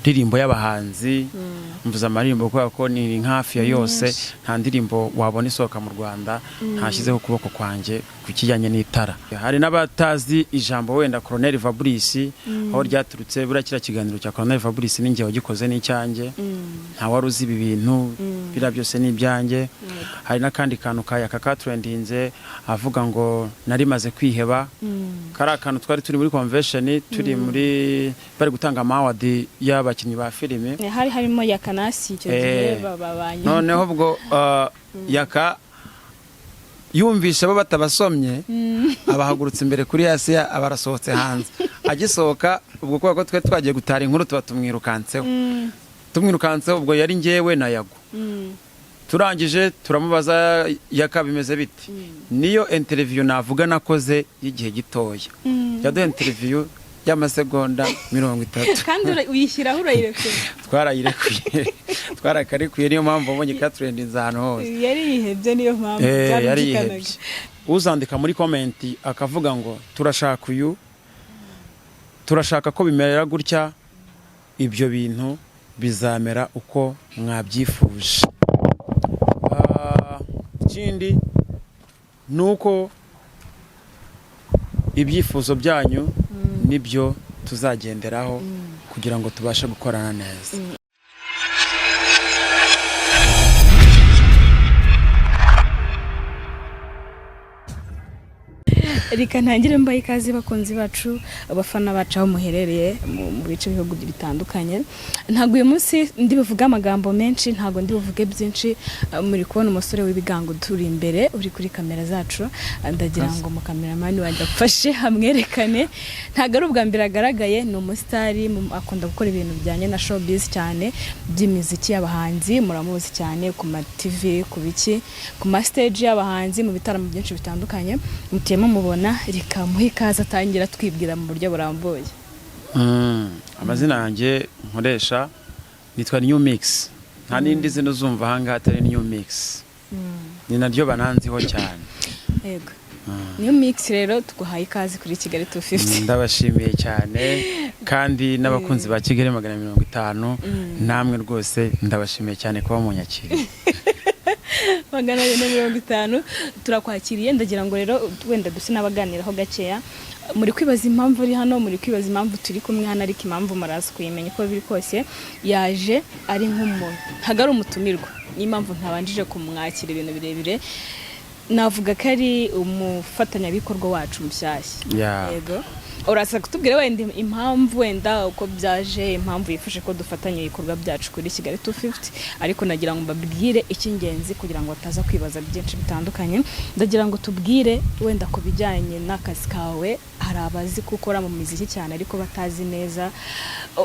ndirimbo y'abahanzi mvuza amarimbo kubera ko ni hafi ya yose nta ndirimbo wabona isohoka mu Rwanda ntashyizeho ukuboko kwanjye ku kijyanye n'itara. Hari n'abatazi ijambo wenda Colonel Fabrice aho ryaturutse burakira kiganiro cya Colonel Fabrice ninjye wagikoze n'icyanjye nta wari uzi ibi bintu bira byose ni ibyanjye. Hari n'akandi kantu kaya trendinze avuga ngo nari maze kwiheba kari akantu twari turi muri convention turi muri bari gutanga amawadi y'abakinnyi ba filime hari harimo yakanasi icyo gihe babanye noneho ubwo yaka yumvisha bo batabasomye abahagurutse imbere kuri hasi abarasohotse hanze agisohoka ubwo ko twe twagiye gutara inkuru tuba tumwirukanseho ubwo yari ngewe na Yago turangije turamubaza yaka bimeze biti niyo interview navuga nakoze y'igihe gitoya yaduha interview y'amasegonda 30 kandi uyishyiraho urayirekuye twarakarekuye niyo mpamvu ubonye ka trendinze ahantu hose yari yihebye niyo mpamvu yari yihebye. Uzandika muri comment akavuga ngo turashaka ko bimerera gutya ibyo bintu bizamera uko mwabyifuje. Ikindi nuko ibyifuzo byanyu nibyo tuzagenderaho kugira ngo tubashe gukorana neza. Rika ntangire mbaye ikaze bakunzi bacu abafana bacu aho muherereye mu bice bihugu bitandukanye. Ntago uyu munsi ndi buvuga amagambo menshi, ntago ndi buvuge byinshi. Muri kubona umusore w'ibigango turi imbere uri kuri kamera zacu, ndagira ngo mu cameraman wanjye afashe hamwerekane. Ntago ari ubwa mbere agaragaye, ni umusitari akunda gukora ibintu bijyanye na showbiz cyane by'imiziki y'abahanzi, muramuzi cyane ku ma TV ku biki ku ma stage y'abahanzi mu bitaramo byinshi bitandukanye. Mutiyemo mubona rika muhe ikaze atangira twibwira mu buryo burambuye. Amazina yanjye nkoresha nitwa New Mix, nta nindi zino zumva hanga atari New Mix, ni naryo bananziho cyane. Yego New Mix rero tuguhaye ikaze kuri Kigali 250. Ndabashimiye cyane kandi n'abakunzi ba Kigali 150 namwe rwose ndabashimiye cyane kuba munyakiriye. 150 turakwakiriye. Ndagira ngo rero wenda duse nabaganiraho gakeya. Muri kwibaza impamvu ari hano, muri kwibaza impamvu turi kumwe hano, ariko impamvu marazi kuyimenya ko biri kose yaje ari nk'umuntu hagari umutumirwa, n'impamvu ntabanjije kumwakira ibintu birebire. Navuga ko ari umufatanyabikorwa wacu mushyashya. Yego urasa kutubwira wenda impamvu wenda uko byaje, impamvu yifashe ko dufatanya ibikorwa byacu kuri Kigali 250, ariko nagira ngo mbabwire icy'ingenzi kugira ngo bataza kwibaza byinshi bitandukanye. Ndagira ngo tubwire wenda ku bijyanye n'akazi kawe. Hari abazi gukora mu muziki cyane ariko batazi neza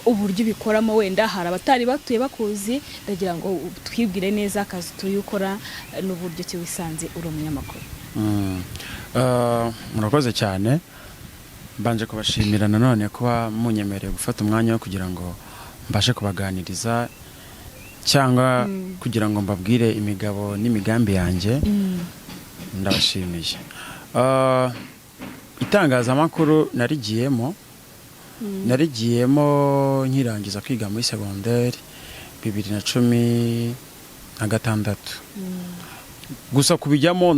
uburyo bikoramo, wenda hari abatari batuye bakuzi. Ndagira ngo twibwire neza akazi tuyukora n'uburyo kiwisanze uri umunyamakuru. Murakoze cyane. Banje kubashimira nanone kuba munyemereye gufata umwanya wo kugira ngo mbashe kubaganiriza cyangwa kugira ngo mbabwire imigabo n'imigambi yanjye. Ndabashimiye. Itangazamakuru narigiyemo nkirangiza kwiga muri secondaire 2016. Gusa kubijyamo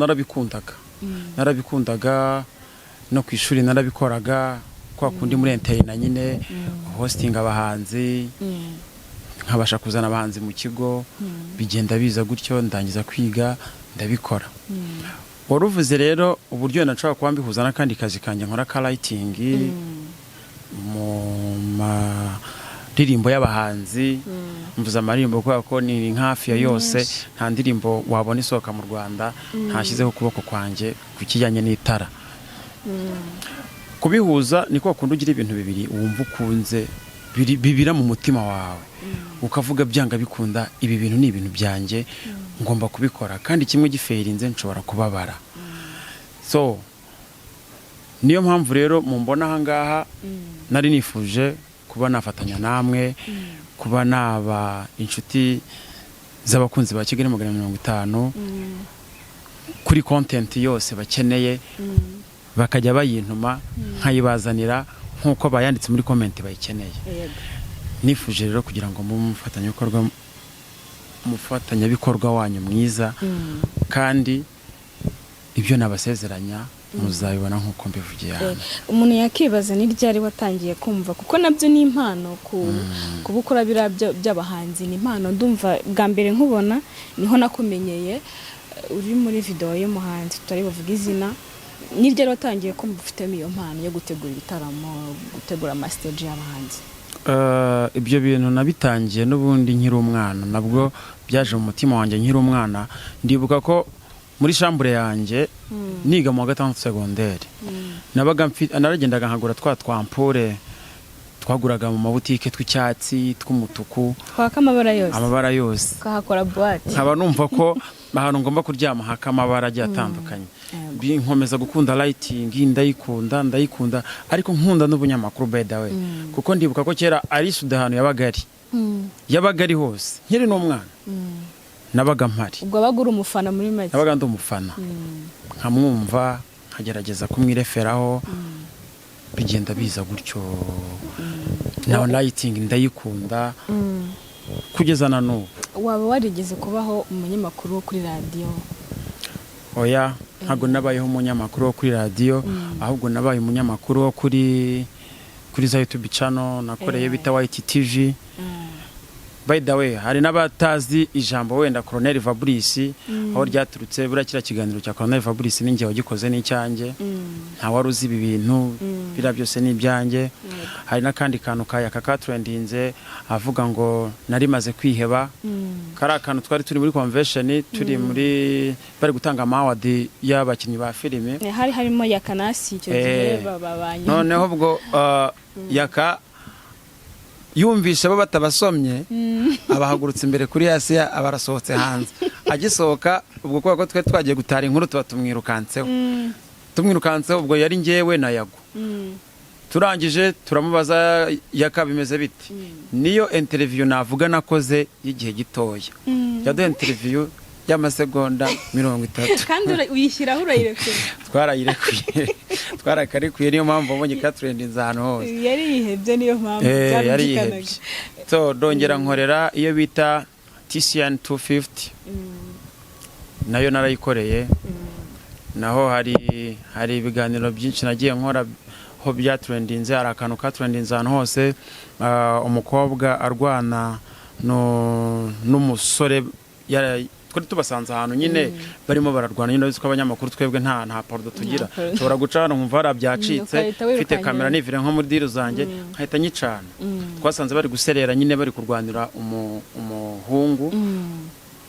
narabikundaga no kwishuri narabikoraga kwa kundi muri internet nyine hosting abahanzi nkabasha kuzana abahanzi mu kigo bigenda biza gutyo ndangiza kwiga ndabikora. Waruvuze rero uburyo nashaka kuba mbihuza n'akandi kazi kanje nkora ka writing mu ndirimbo y'abahanzi mvuza amarimbo kubera ko ni hafi ya yose nta ndirimbo wabona isohoka mu Rwanda ntashyizeho ukuboko kwanjye ku kijyanye n'itara. Kubihuza niko akunda ugira ibintu bibiri wumva ukunze bibira mu mutima wawe ukavuga byanga bikunda ibi bintu ni ibintu byanjye ngomba kubikora, kandi kimwe gifeirinze nshobora kubabara. So niyo mpamvu rero mumbona ahangaha nari nifuje kuba nafatanya namwe, kuba naba inshuti z'abakunzi ba Kigali 150 kuri content yose bakeneye bakajya bayintuma nkayibazanira nkuko bayanditse muri comment bayikeneye. nifuje rero kugira ngo umufatanyabikorwa wanyu mwiza kandi ibyo nabasezeranya muzabibona nk'uko mbivugiye hano. Umuntu yakibaza ni ryari watangiye kumva, kuko nabyo ni impano kuba ukora biriya by'abahanzi ni impano. Ndumva bwa mbere nkubona niho nakumenyeye uri muri video y'umuhanzi tutari buvuga izina. Ni ryari watangiye kumva ufitemo iyo mpano yo gutegura ibitaramo, gutegura amastage y'abahanzi? Ibyo bintu nabitangiye n'ubundi nkiri umwana, nabwo byaje mu mutima wanjye nkiri umwana. Ndibuka ko muri chambre yanjye niga mu wa gatandatu secondaire naragendaga nkagura twampure twaguraga mu mabutike tw'icyatsi tw'umutuku twaka amabara yose kahakora boîte. nkaba numva ko ahantu ngomba kuryama haka amabara agiye atandukanye. Nkomeza gukunda lighting, ndayikunda ariko nkunda n'ubunyamakuru by the way, kuko ndibuka ko kera ari sude ahantu yabaga ari hose nkiri n'umwana. Nabaga mpari. Ubwo bagura umufana muri make. Nabaga ndi umufana. Nkamwumva, nkagerageza kumwireferaho, bigenda biza gutyo. Now lighting ndayikunda kugeza na n'ubu. Waba warigeze kubaho umunyamakuru wo kuri radio? Oya, ntago nabayeho umunyamakuru wo kuri radio, ahubwo nabaye umunyamakuru wo kuri za YouTube channel nakoreye bita White TV. By the way, hari n'abatazi ijambo wenda Colonel Fabrice aho ryaturutse burakira kiganiro cya Colonel Fabrice ninjye wagikoze n'icyanjye. Nta waruzi ibi bintu bira byose n'ibyanjye. Hari n'akandi kantu ka trendinze avuga ngo nari maze kwiheba. Kari akantu twari turi muri convention, turi muri bari gutanga award y'abakinnyi ba filime. Hari harimo Yakanasi icyo gihe babanye. Noneho ubwo Yaka yumvisha bo batabasomye abahagurutse imbere kuri Asiya abarasohotse hanze. Agisohoka ubwo ko twe twagiye gutara inkuru tuba tumwirukanseho ubwo yari ngewe na Yago. Turangije turamubaza Yaka bimeze biti. Niyo interview navuga nakoze y'igihe gitoya. Yaduha interview y'amasegonda 30. Kandi uyishyiraho urayirekuye? Twarakarekuye niyo mpamvu mbonye ka trending ahantu hose. Yari yihebye niyo mpamvu byarumvikanaga. So dongera nkorera iyo bita TCN 250. Nayo narayikoreye. Naho hari ibiganiro byinshi nagiye nkora ho bya trendinze. Hari akantu ka trendinze ahantu hose, umukobwa arwana n'umusore kuri tubasanze ahantu nyine barimo bararwana nyine biziko abanyamakuru twebwe nta pordo tugira. Nshobora gucana nkumva harabyacitse, mfite kamera nivire nko muri diru zanjye nkahita nyicana. Twasanze bari guserera nyine bari kurwanira umuhungu.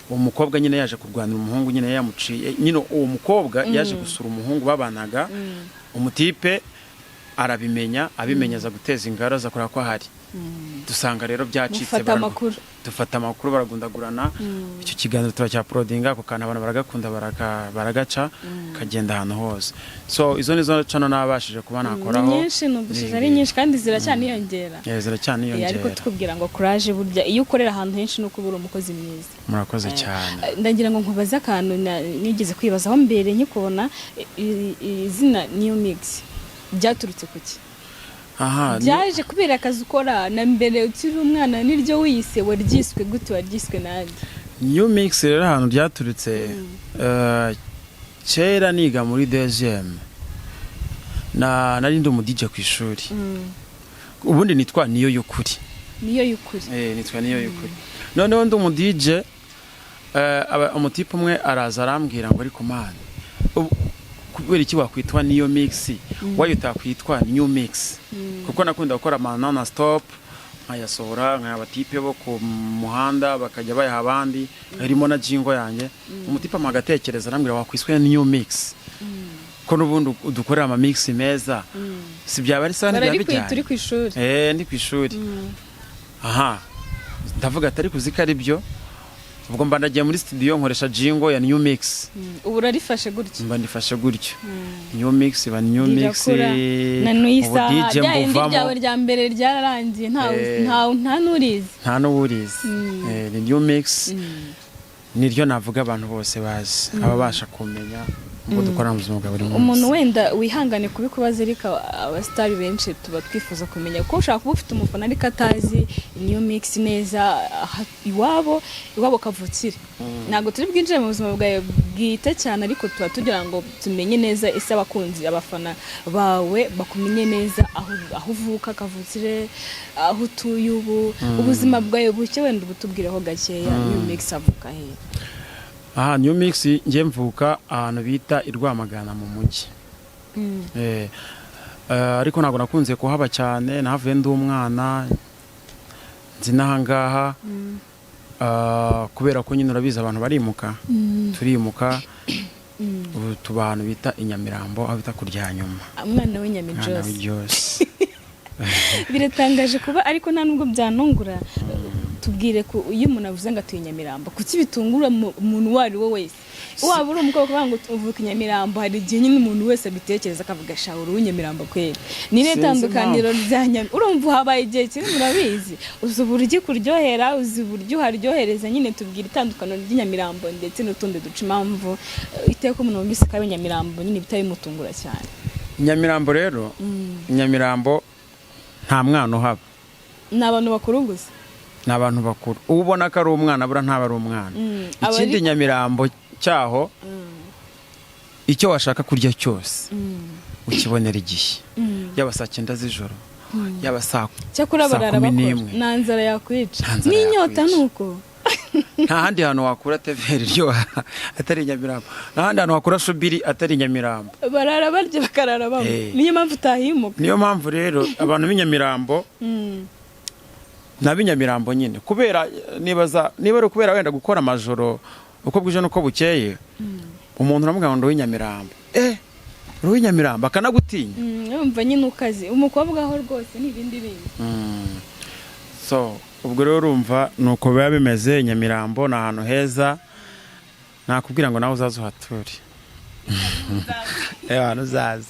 Umukobwa nyine yaje kurwanira umuhungu nyine yamuciye. Nyine uwo mukobwa yaje gusura umuhungu babanaga. Umutipe arabimenya, abimenyeza guteza ingaro za kora ko hari. Dusanga rero byacitse dufata amakuru baragundagurana. Icyo kiganiro turacya prodinga ako kana abantu baragakunda baragaca kagenda ahantu hose. So izo nizo channel nabashije kuba nakoraho. Nyinshi nugushije ari nyinshi kandi ziracyaniyongera. Ziracyaniyongera. Ariko tukubwira ngo courage burya iyo ukorera ahantu henshi no kubura umukozi mwiza. Murakoze cyane. Ndagira ngo nkubaza akantu nigeze kwibazaho mbere nkikubona izina New Mix byaturutse kuki? Byaje kubera akazi ukora na mbere ukiri umwana niryo wiyise waryiswe gute waryiswe nande? New Mix rero ahantu byaturutse kera niga muri DGM nari ndi umu DJ ku ishuri. Ubundi nitwa Niyo y'ukuri. Nitwa Niyo y'ukuri. Noneho ndi umu DJ umutipe umwe araza arambwira ngo ariko man kubera iki wakwitwa Niyo Mix wayo utakwitwa New Mix? Kuko nakunda gukora non stop nkayasohora nk'abatipe bo ku muhanda bakajya bayaha abandi, harimo na jingo yanjye. Umutipe amagatekereza arambwira wakwiswe New Mix ko nubundi udukorera ama mix meza, si byaba ari sana byabijyanye. Turi ku ishuri. Ndi ku ishuri. Ndavuga atari kuzika ari byo. Ubwo mba ndagiye muri studio nkoresha jingo ya New Mix. Ubu rarifashe gutyo. Mba ndifashe gutyo. New Mix ba New Mix. Na Nuisa ryawe rya mbere ryararangiye nta nurizi. Nta n'urizi. Ni New Mix. Niryo navuga abantu bose bazi ababasha kumenya ngo dukora mu buzima bwa buri munsi. Umuntu wenda wihangane kubikubaza ariko abastari benshi tuba twifuza kumenya ko ushaka kuba ufite umufana ariko atazi new mix neza iwabo kavutsire. Ntago turi bwinjire mu buzima bwawe bwite cyane ariko tuba tugira ngo tumenye neza ese abakunzi abafana bawe bakumenye neza aho uvuka kavutsire, aho utuye ubuzima bwawe buke wenda ubutubwireho gakeya new mix avuka he. New mix ngiye mvuka ahantu bita Irwamagana mu mujyi. Ariko ntago nakunze kuhaba cyane, nahavuye ndi umwana nzi nahangaha kubera ko nyine urabizi abantu barimuka turimuka tuba ahantu bita Inyamirambo aho bita kurya nyuma. Umwana w'inyamiryose biratangaje kuba ariko nta nubwo byanungura. Tubwire ko iyo umuntu avuze ngo atuye Inyamirambo kuki bitungura umuntu wari wo wese. Waba uri umukobwa kuvuga ngo uvuka Inyamirambo, hari igihe nyine umuntu wese abitekereza akavuga shawuru w'Inyamirambo kweli. Nine tandukaniro ryanya urumva habaye igihe kiri murabizi. Uzi uburyo kuryohera, uzi uburyo haryohereza, nyine tubwire itandukaniro ry'Inyamirambo ndetse n'utundi duca impamvu iteko umuntu wumvise ko Inyamirambo nyine bitari mutungura cyane. Inyamirambo rero Inyamirambo nta mwana uhaba. N'abantu bakuru gusa. N'abantu bakuru. Ubona ko ari umwana bura ntaba ari umwana. Ikindi Inyamirambo cyaho icyo washaka kurya cyose ukibonera igihe. Yaba saa 9 z'ijoro, yaba saa 11. Nanzara yakwica. N'inyota nuko. Nta handi hantu wakura teveri ryo atari Inyamirambo. Nta handi hantu wakura shubiri atari Inyamirambo. Barara barye bakarara bamo. Niyo mpamvu utahimuka. Niyo mpamvu rero abantu b'Inyamirambo n'Inyamirambo nyine kubera niba ari kubera wenda gukora amajoro uko bwije nuko bukeye umuntu uramubwira ngo w'Inyamirambo w'Inyamirambo akanagutinya. Urumva nyine ukazi umukobwa aho rwose n'ibindi bindi. So ubwo rero urumva nuko biba bimeze. Inyamirambo ni ahantu heza, nakubwira ngo nawe uzaze uhature. Abantu uzaze.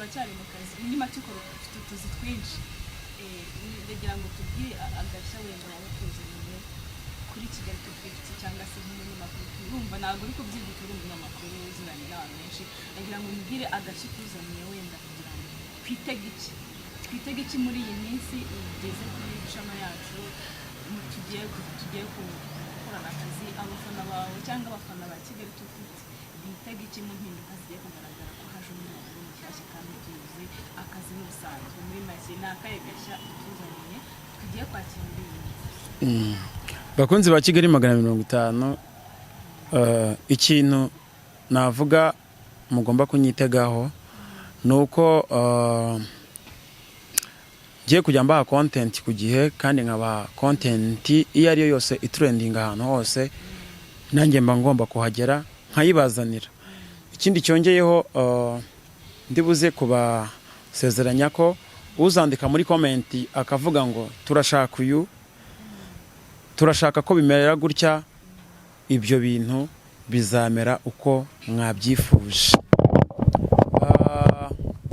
Cyari mu kazi muri matikoro ufite utuzi twinshi ndagira ngo tubwire agashya wenda nawe tuzanye kuri Kigali ufite cyangwa se nk'umunyamakuru. Urumva ntabwo uri kubyiga uri umunyamakuru uziranye n'abantu benshi. Ndagira ngo mbwire agashya tuzaniye wenda kugira ngo twitege iki muri iyi minsi igeze kuri chama yacu tugiye gukorana akazi abafana bawe cyangwa abafana ba Kigali ufite bitege iki mu mpinduka zigiye kugaragara ko haje umuntu akazi n'ubusanzwe muri make n'akaye gashya tuzaniye tugiye kwakira. Bakunzi ba Kigali 150 ikintu navuga mugomba kunyitegaho nuko giye kujya mbaha content ku gihe kandi nkaba content iyo ari yo yose itrending ahantu hose nanjye mba ngomba kuhagera nkayibazanira. Ikindi cyongeyeho ndibuze kuba sezeranya ko uzandika muri comment akavuga ngo turashaka ko bimerera gutya, ibyo bintu bizamera uko mwabyifuje.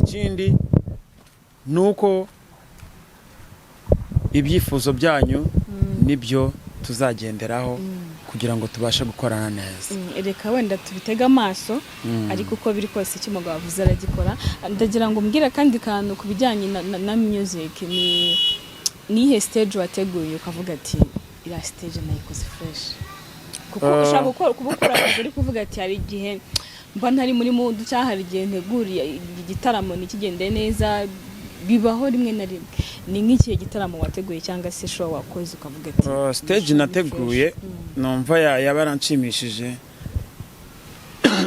Ikindi nuko ibyifuzo byanyu nibyo tuzagenderaho kugira ngo tubashe gukorana neza. Reka wenda tubitega amaso ariko uko biri kose icyo umugabo avuze aragikora. Ndagira ngo mbwira kandi kantu kubijyanye na music ni stage wateguye ukavuga ati ira stage nayikoze fresh kuko ushaka kubukora akazi ari kuvuga ati hari igihe mba ntari muri mood cyangwa hari igihe nteguriye igitaramo nikigende neza. Bibaho rimwe na rimwe. Ni nk'ikihe gitaramo wateguye cyangwa se show wakoze ukavuga ati stage nateguye numva yabaranshimishije.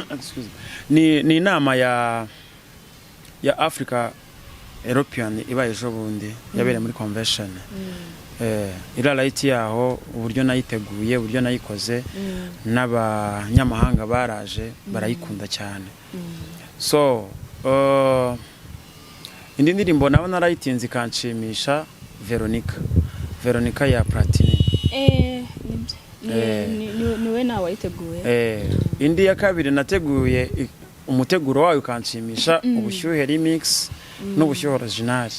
Excuse me. Ni inama ya Africa European ibaye ejo bundi yabereye muri convention. Ira light yaho uburyo nayiteguye uburyo nayikoze n'abanyamahanga baraje barayikunda cyane. So indi ndirimbo nawe narayitinze ikanshimisha Veronica ya Platini. niwe nawe wayiteguye. Indi ya kabiri nateguye umuteguro wayo ukanshimisha ubushyuhe remix n'ubushyuhe original.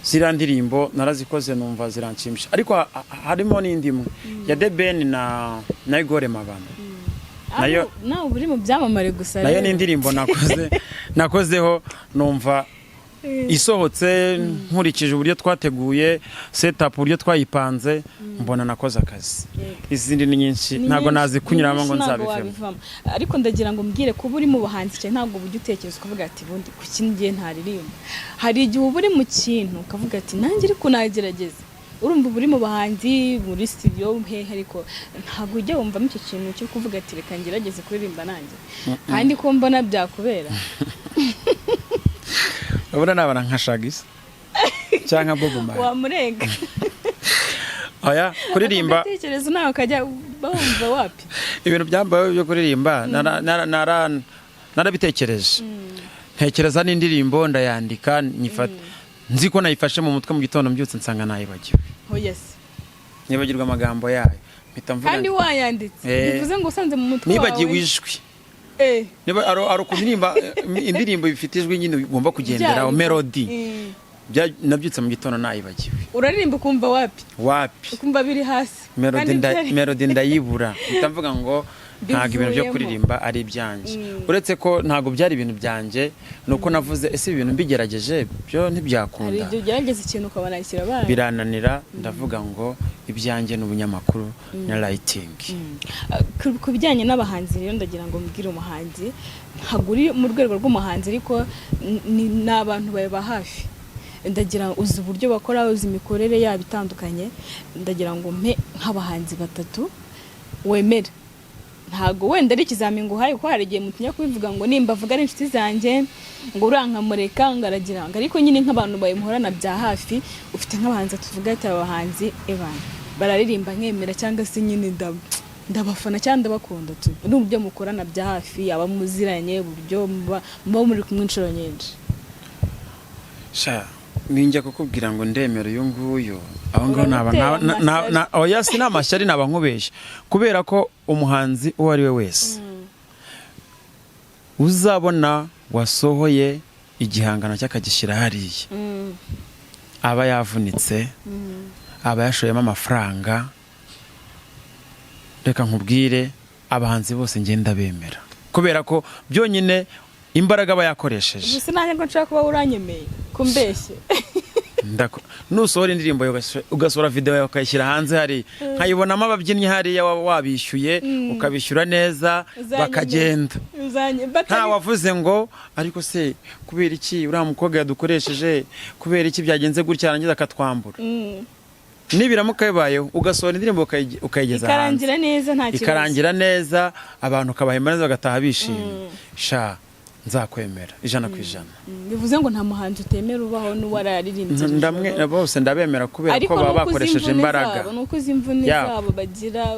ziriya ndirimbo narazikoze numva ziranshimisha, ariko harimo n'indi imwe ya The Ben na Igore Mabano, nayo nawe uri mu byamamare gusa, nayo ni indirimbo nakozeho numva isohotse nkurikije uburyo twateguye setup, uburyo twayipanze, mbona nakoze akazi. Izindi ni nyinshi ntago nazi kunyuramo ngo nzabivemo, ariko ndagira ngo mbwire kuba uri mu buhanzi cyane ntago bujye utekereza ukavuga ati bundi ku kindi ngiye ntaririmba. Hari igihe uba uri mu kintu ukavuga ati nanjye ariko nagerageza, urumva uri mu bahanzi muri studio hehe, ariko ntago ujya wumvamo icyo kintu cyo kuvuga ati reka ngerageze kuririmba nanjye, kandi ko mbona byakubera. Ubona nabana nka Shagisa cyangwa Bobo Mari wamurega. Oya, kuririmba tekereza nawe kajya bumva wapi ibintu byambaye byo kuririmba, narabitekereje, ntekereza n'indirimbo ndayandika, nyifata nzi ko nayifashe mu mutwe, mu gitondo mbyutse nsanga nayibagiwe. Oh yes, nibagirwa amagambo yayo, mpita mvuga kandi wayanditse, bivuze ngo usanze mu mutwe wawe nibagiwe ijwi. Niba ari kuririmba indirimbo bifite ijwi nyine ugomba kugenderaho melody, nabyutse mu gitondo nayibagiwe. Uraririmba kumva wapi ukumva biri hasi, melody ndayibura, mpita mvuga ngo ntago ibintu byo kuririmba ari ibyanje. Uretse ko ntago byari ibintu byanje, nuko navuze ese ibintu mbigerageje byo ntibyakunda. Hari igihe ugerageza ikintu ukabona kirabana birananira, ndavuga ngo ibyanje n'ubunyamakuru na writing. Ku bijyanye n'abahanzi rero ndagira ngo mbwire umuhanzi ntago uri mu rwego rw'umuhanzi, ariko ni abantu baba hafi. Ndagira uzi uburyo bakora, uzi imikorere yabo itandukanye, ndagira ngo mpe nk'abahanzi batatu wemera. Ntago wenda ari ikizamini ngo haye ko hari igihe mutinya kubivuga ngo nimba avuga ari inshuti zanjye ngo urankamureka ngaragira ngo, ariko nyine nk'abantu bayimuhorana bya hafi, ufite nk'abahanzi tuvuga ati abahanzi ebana bararirimba nkemera, cyangwa se nyine ndabafana cyangwa ndabakunda tu, n'uburyo mukorana bya hafi, abamuziranye, uburyo muba muri kumwe inshuro nyinshi. Ninjya kukubwira ngo ndemera uyu nguyu, aho ngaho oya sinamashyari nabankubeshya, kubera ko umuhanzi uwo ari we wese uzabona wasohoye igihangano cy'akagishyira hariya, aba yavunitse, aba yashoyemo amafaranga. Reka nkubwire abahanzi bose ngenda bemera, kubera ko byonyine imbaraga aba yakoresheje. Gusa nanjye ngo nshaka kuba uranyemeye kumbeshye. Nusohora indirimbo ugasohora video ukayishyira hanze, hari nkayibonamo ababyinnyi hariya wabishyuye, ukabishyura neza bakagenda, nta wavuze ngo ariko se kubera iki uriya mukobwa yadukoresheje, kubera iki byagenze gutya arangiza akatwambura. Nibiramuka bibayeho ugasohora indirimbo ukayigeza hanze ikarangira neza, abantu ukabahemba neza bagataha bishimye, nzakwemera 100%. Bivuze ngo nta muhanzi utemera ubaho n'uwararirimbye. Ndamwe bose ndabemera kubera ko baba bakoresheje imbaraga. Nuko izimvune zabo bagira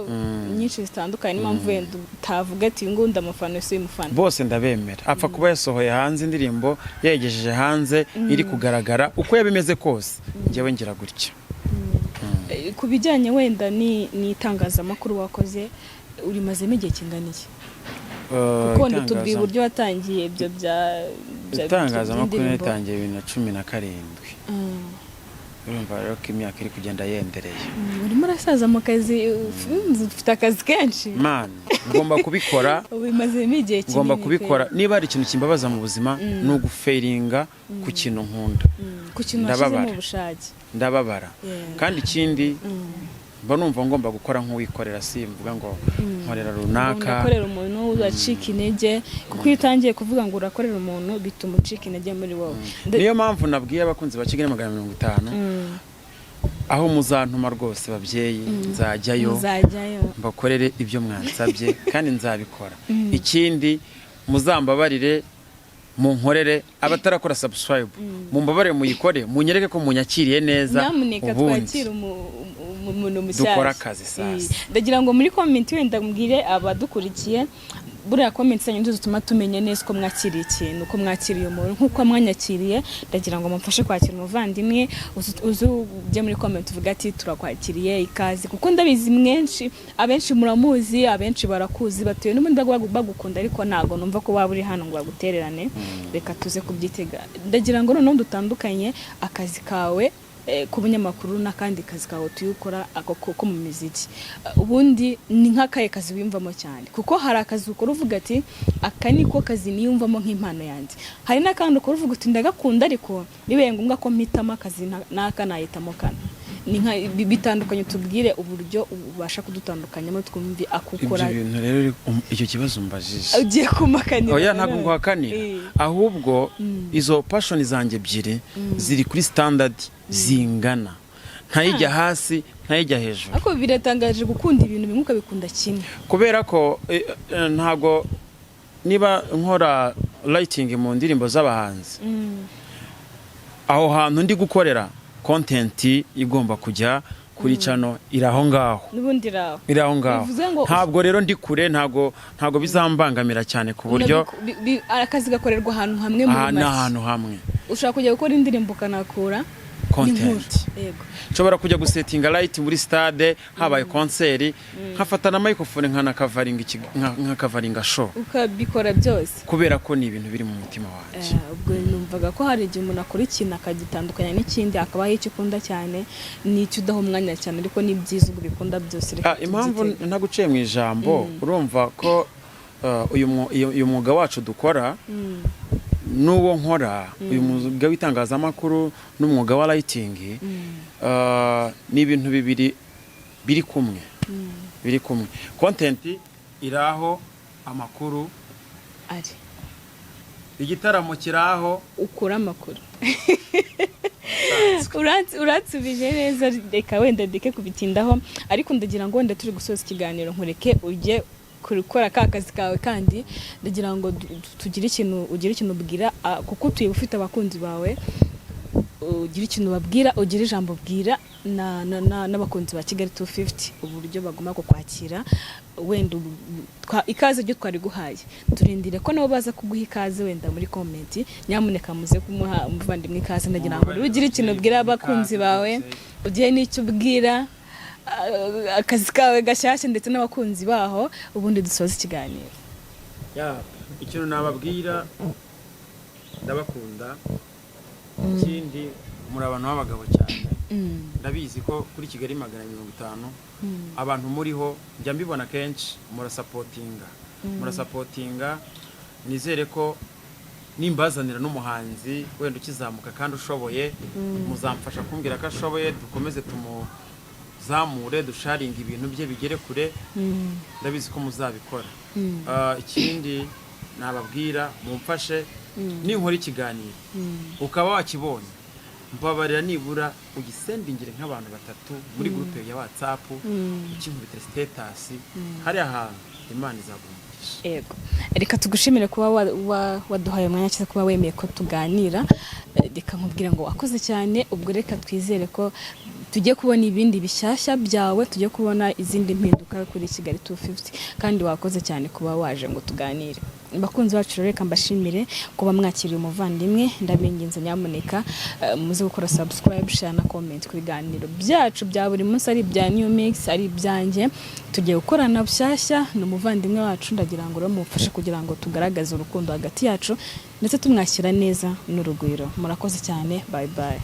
nyinshi zitandukanye, impamvu wenda utavuga ati ngo ndamufana se umufana. Bose ndabemera, apfa kuba yasohoye hanze indirimbo yayigejeje hanze iri kugaragara uko yabimeze kose, ngewe ngira gutya. Ku bijyanye wenda ni itangazamakuru wakoze, uri mazemo igihe kinganiye? Kuko ndutubwiye uburyo watangiye ibyo bya itangazamakuru yatangiye 2017. Urumva rero ko imyaka iri kugenda yendereye. Urimo urasaza mu kazi, ufite akazi kenshi. Man, ngomba kubikora. Ubimazemo igihe kinini. Ngomba kubikora. Niba hari ikintu kimbabaza mu buzima ni ugufailinga ku kintu nkunda. Ku kintu nashyizemo ubushake. Ndababara. Kandi ikindi mba numva ngomba gukora nk'uwikorera, simvuga ngo nkorera runaka. Unakorera umuntu uzacika intege, kuko iyo utangiye kuvuga ngo urakorera umuntu bituma ucika intege muri wowe. Niyo mpamvu nabwiye abakunzi ba Kigali 50, aho muzantuma rwose babyeyi nzajyayo mbakorere ibyo mwansabye kandi nzabikora. Ikindi muzambabarire munkorere, abatarakora subscribe mumbabarire muyikore, munyereke ko munyakiriye neza. Nyamuneka twakira umuntu mushyashya dukora akazi sasa. Ndagira ngo muri comment wenda mbwire abadukurikiye buriya comments zanyu ndizo zituma tumenya neza ko mwakiriye ikintu, ko mwakiriye umuntu nkuko mwanyakiriye. Ndagira ngo mumfashe kwakira umuvandimwe, uje muri comment uvuga ati turakwakiriye ikaze, kuko ndabizi mwenshi abenshi muramuzi, abenshi barakuzi, batuye n'ubundi bagukunda, ariko ntago numva ko waba uri hano ngo bagutererane. Reka tuze kubyitega. Ndagira ngo noneho dutandukanye akazi kawe ku bunyamakuru n'akandi kazi kawe tuyukora ko mu muziki. Ubundi ni nk'akaye kazi wimvamo cyane, kuko hari akazi ukora uvuga ati aka niko kazi niyumvamo nk'impano yanjye. Hari n'akandi ukora uvuga uti ndagakunda, ariko bibaye ngombwa ko mpitamo akazi n'aka nahitamo kana. Ni nka bitandukanye, tubwire uburyo ubasha kudutandukanyamo twumvi akukora. Ibyo bintu rero icyo kibazo mbajije ugiye kumakanira. Oya ntabwo ngwakanira, ahubwo izo passion zanjye ebyiri ziri kuri standard zingana, ntayijya hasi ntayijya hejuru. Ako biratangaje gukunda ibintu bimwe ukabikunda kimwe, kubera ko ntago niba nkora writing mu ndirimbo z'abahanzi, aho hantu ndi gukorera content igomba kujya kuri channel iraho ngaho, nubundi iraho ngaho. Ntabwo rero ndi kure, ntago bizambangamira cyane ku buryo akazi gakorerwa ahantu hamwe mu make, ahantu hamwe. Ushaka kujya gukora indirimbo kanakura content. Yego. Nshobora kujya gusetinga light muri stade, habaye concert, nkafata na microphone nkakavaringa show. Ukabikora byose. Kubera ko ni ibintu biri mu mutima wanjye. Ubwo numvaga ko hari igihe umuntu akora ikintu akagitandukanya n'ikindi, akabaho icyo ukunda cyane n'icyo udaha umwanya cyane, ariko ni byiza ubwo bikunda byose. Impamvu ntaguciye mu ijambo, urumva ko uyu mwuga wacu dukora n'uwo nkora, uyu mwuga w'itangazamakuru n'umwuga wa writing, ni ibintu bibiri biri kumwe. Content iraho, amakuru ari, igitaramo kiraho, ukura amakuru. Uratsubije neza, reka wenda deke kubitindaho, ariko ndagira ngo wenda turi gusoza ikiganiro nkureke ujye gukora kazi kawe, kandi ndagira ngo ugire ikintu ubwira, kuko utuye ufite abakunzi bawe, ugire ikintu babwira, ugire ijambo bwira n'abakunzi ba Kigali 250 uburyo bagomba kukwakira. Wenda ikaze ryo twari guhaye, turindire ko nabo baza kuguha ikaze wenda muri comment. Nyamuneka muze kumuha umuvandimwe ikaze. Ndagira ngo ugire ikintu ubwira abakunzi bawe, ugire n'icyo ubwira akazi kawe gashyashya ndetse n'abakunzi baho, ubundi dusoza ikiganiro. Ikintu nababwira, ndabakunda, ikindi muri abantu b'abagabo cyane, ndabizi ko kuri Kigali 550 abantu muriho njya mbibona kenshi, murasapotinga. Nizere ko nimbazanira n'umuhanzi wenda ukizamuka kandi ushoboye, muzamfasha kumbwira ko ashoboye, dukomeze zamure, dusharinga ibintu bye bigere kure. Ndabizi ko muzabikora. Ikindi nababwira, mumfashe ninkora ikiganiro ukaba wakibonye, mbabarira nibura ugisendingire nk'abantu 3 muri groupe ya WhatsApp, ikinkubita status, hari ahantu Imana izagumugisha. Yego, reka tugushimire kuba waduhaye umwanya cyo kuba wemeye ko tuganira. Reka nkubwira ngo wakoze cyane. Ubwo reka twizere ko tujye kubona ibindi bishyashya byawe, tujye kubona izindi mpinduka kuri Kigali 250, kandi wakoze cyane kuba waje ngo tuganire. Bakunzi bacu reka mbashimire kuba mwakiriye umuvandimwe. Ndabinginze nyamuneka muze gukora subscribe, share na comment ku biganiro byacu bya buri munsi, ari bya New Mix, ari byanjye. Tugiye gukorana bushyashya n'umuvandimwe wacu, ndagira ngo mufashe kugira ngo tugaragaze urukundo hagati yacu ndetse tumwakira neza n'urugwiro. Murakoze cyane, bye bye.